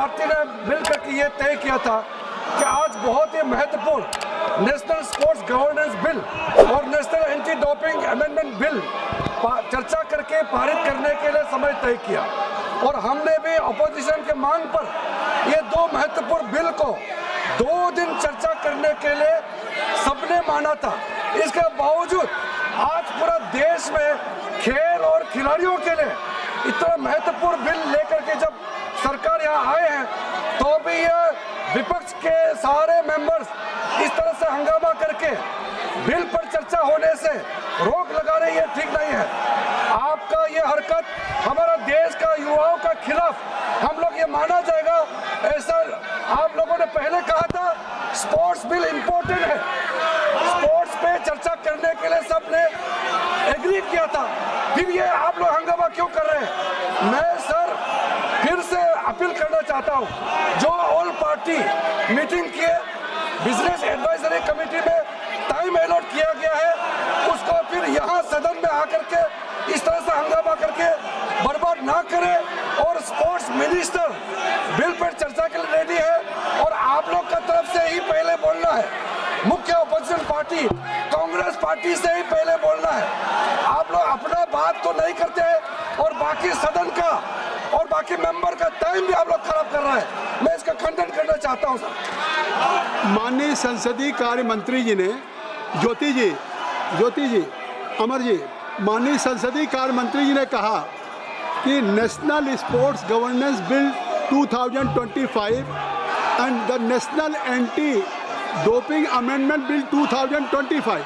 Party ने मिलकर के ये तय किया था कि आज बहुत ही महत्वपूर्ण नेशनल स्पोर्ट्स गवर्नेंस बिल और national anti doping amendment bill चर्चा करके पारित करने के लिए समय तय किया। और हमने भी अपोजिशन के मांग पर ये दो महत्वपूर्ण बिल को 2 दिन चर्चा करने के लिए सबने माना था। इसके बावजूद आज पूरा देश में खेल और खिलाड़ियों के लिए इतना महत्वपूर्ण बिल लेकर के जब सरकार यहाँ आए हैं तो भी ये विपक्ष के सारे मेंबर्स इस तरह से हंगामा करके बिल पर चर्चा होने से रोक लगा रहे, ये ठीक नहीं है। आपका ये हरकत हमारा देश का युवाओं का खिलाफ हम लोग ये माना जाएगा। ऐसा आप लोगों ने पहले कहा था स्पोर्ट्स बिल इम्पोर्टेंट है, स्पोर्ट्स पे चर्चा करने के लिए सबने एग्री किया था, फिर ये आप लोग हंगामा क्यों कर रहे हैं? मैं सर फिर से अपील करना चाहता हूँ, जो ऑल पार्टी मीटिंग किए बिजनेस एडवाइजरी कमेटी में टाइम अलॉट किया गया है, उसको फिर यहाँ सदन में आकर के इस तरह से हंगामा करके बर्बाद ना करें। और स्पोर्ट्स मिनिस्टर बिल पर चर्चा के लिए रेडी है और आप लोग का तरफ से ही पहले बोलना है, मुख्य अपोजिशन पार्टी कांग्रेस पार्टी से ही पहले बोलना है। आप लोग अपना बात तो नहीं करते हैं और बाकी सदन का और बाकी मेंबर का टाइम भी आप लोग खराब कर रहा है। मैं इसका खंडन करना चाहता हूं सर। माननीय संसदीय कार्य मंत्री जी ने ज्योति जी अमर जी माननीय संसदीय कार्य मंत्री जी ने कहा कि national sports governance bill 2025 and the national anti doping amendment bill 2025.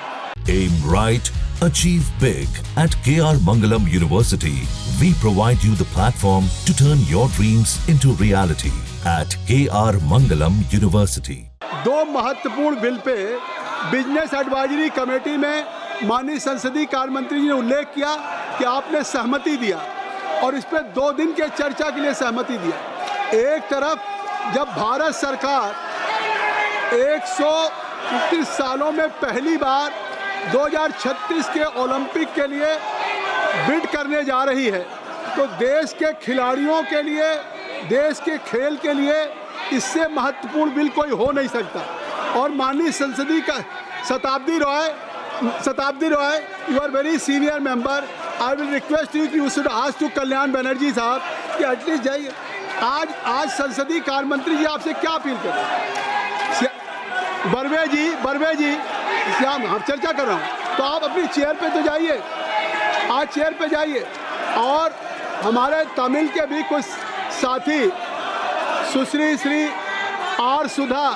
Aim right, achieve big. At KR Mangalam University, we provide you the platform to turn your dreams into reality. At KR Mangalam University. 2 महत्वपूर्ण bill pay business advisory committee में माननीय संसदीय कार्य मंत्री जी ने उल्लेख किया कि आपने सहमति दिया और इस पर 2 दिन के चर्चा के लिए सहमति दिया। एक तरफ जब भारत सरकार 130 सालों में पहली बार 2036 के ओलंपिक के लिए बिड करने जा रही है, तो देश के खिलाड़ियों के लिए, देश के खेल के लिए इससे महत्वपूर्ण बिल कोई हो नहीं सकता। और माननीय संसदीय का Shatabdi Roy, you are very senior member, I will request you कि you should ask to Kalyan Banerjee sahab कि एटलीस्ट जाइए। आज संसदीय कार्य मंत्री जी आपसे क्या अपील करें? बर्वे जी श्याम, हम चर्चा कर रहा हूँ, तो आप अपनी चेयर पे तो जाइए, आज चेयर पे जाइए। और हमारे तमिल के भी कुछ साथी सुश्री श्री आर सुधा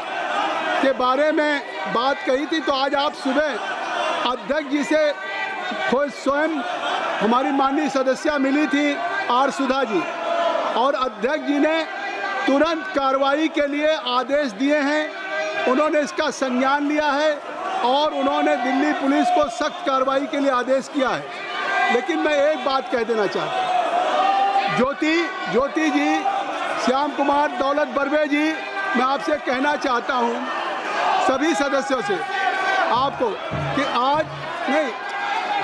के बारे में बात कही थी, तो आज आप सुबह अध्यक्ष जी से खुद स्वयं हमारी माननीय सदस्या मिली थी आर सुधा जी, और अध्यक्ष जी ने तुरंत कार्रवाई के लिए आदेश दिए हैं। उन्होंने इसका संज्ञान लिया है और उन्होंने दिल्ली पुलिस को सख्त कार्रवाई के लिए आदेश किया है। लेकिन मैं एक बात कह देना चाहता हूँ, ज्योति जी, श्याम कुमार, दौलत बर्वे जी, मैं आपसे कहना चाहता हूँ सभी सदस्यों से आपको कि आज नहीं,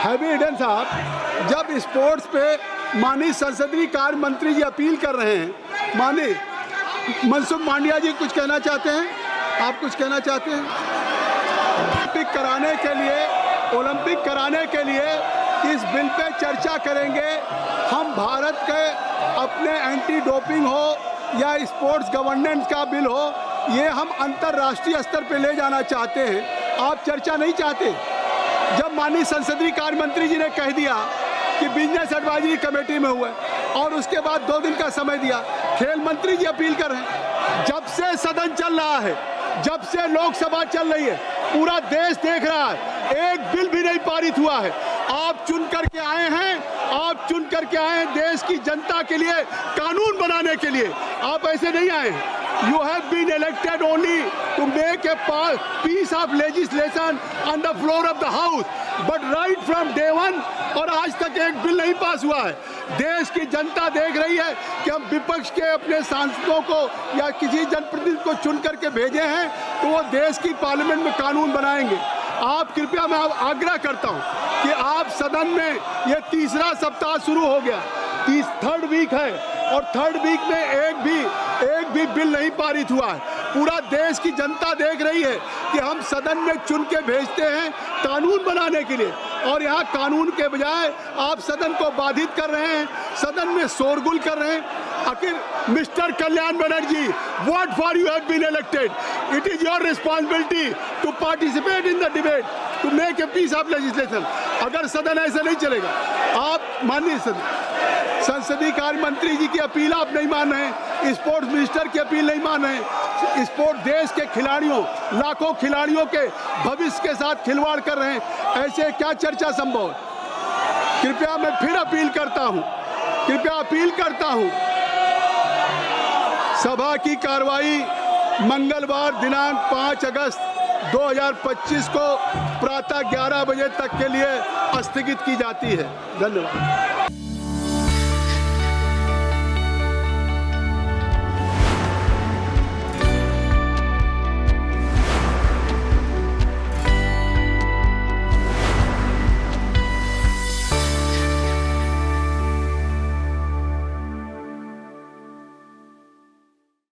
हैवी ईडन साहब जब स्पोर्ट्स पे माननीय संसदीय कार्य मंत्री जी अपील कर रहे हैं, माननीय मनसुख मांडविया जी कुछ कहना चाहते हैं, आप कुछ कहना चाहते हैं? ओलंपिक कराने के लिए इस बिल पे चर्चा करेंगे। हम भारत के अपने एंटी डोपिंग हो या स्पोर्ट्स गवर्नेंस का बिल हो, ये हम अंतर्राष्ट्रीय स्तर पे ले जाना चाहते हैं। आप चर्चा नहीं चाहते? जब माननीय संसदीय कार्य मंत्री जी ने कह दिया कि बिजनेस एडवाइजरी कमेटी में हुए और उसके बाद 2 दिन का समय दिया, खेल मंत्री जी अपील कर रहे हैं। जब से सदन चल रहा है, जब से लोकसभा चल रही है, पूरा देश देख रहा है, एक बिल भी नहीं पारित हुआ है। आप चुन करके आए हैं देश की जनता के लिए कानून बनाने के लिए, आप ऐसे नहीं आए हैं। You have been elected only to make a piece of legislation on the floor of the house, but right from day one और आज तक एक बिल नहीं पास हुआ है। देश की जनता देख रही है कि हम विपक्ष के अपने सांसदों को या किसी जनप्रतिनिधि को चुन करके भेजे हैं, तो वो देश की पार्लियामेंट में कानून बनाएंगे। आप कृपया, मैं आग्रह करता हूं कि आप सदन में, ये तीसरा सप्ताह शुरू हो गया, 3rd वीक है और 3rd वीक में एक भी अभी बिल नहीं पारित हुआ है। पूरा देश की जनता देख रही है कि हम सदन में चुन के भेजते हैं कानून बनाने के लिए, और यहाँ कानून के बजाय आप सदन को बाधित कर रहे हैं, सदन में शोरगुल कर रहे हैं। आखिर mister Kalyan Banerjee, what for you have been elected? It is your responsibility to participate in the debate, to make a piece of legislation. अगर सदन ऐसे नहीं चलेगा, आप माननीय संसदीय कार्य मंत्री जी की अपील आप नहीं मान रहे हैं, स्पोर्ट्स मिनिस्टर की अपील नहीं मान रहे हैं, स्पोर्ट्स देश के खिलाड़ियों, लाखों खिलाड़ियों के भविष्य के साथ खिलवाड़ कर रहे हैं, ऐसे क्या चर्चा संभव है? कृपया मैं फिर अपील करता हूं, सभा की कार्रवाई मंगलवार दिनांक 5 अगस्त 2025 को प्रातः 11 बजे तक के लिए स्थगित की जाती है। धन्यवाद।